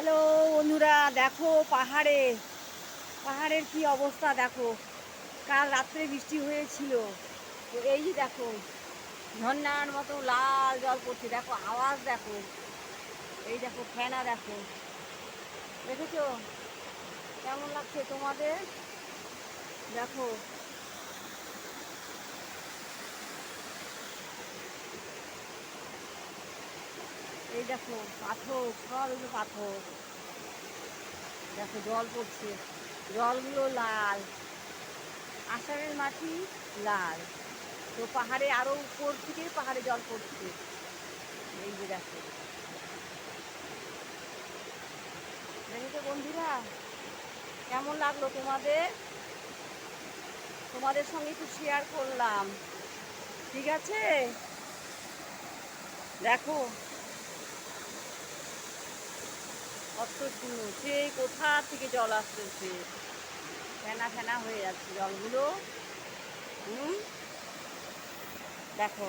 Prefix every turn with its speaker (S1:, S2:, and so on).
S1: Hello বন্ধুরা, দেখো পাহাড়ের কি অবস্থা দেখো। কাল রাত্রে বৃষ্টি হয়েছিল, তো এই যে দেখো ঝর্ণার মতো লাল জল পড়ছে। দেখো আওয়াজ দেখো, এই দেখো ফেনা দেখো, দেখেছো কেমন লাগছে তোমাদের? দেখো এই দেখো পাথর, সব এগুলো পাথর। দেখো জল পড়ছে, জলগুলো লাল, আষাঢ়ের মাটি লাল। তো পাহাড়ে আরো উপর থেকে পাহাড়ে জল পড়ছে। এই যে দেখো, দেখেছো বন্ধুরা কেমন লাগলো তোমাদের? তোমাদের সঙ্গে একটু শেয়ার করলাম, ঠিক আছে? দেখো কত সুন্দর, সেই কোথা থেকে জল আসতেছে, ফেনা ফেনা হয়ে যাচ্ছে জলগুলো। হুম, দেখো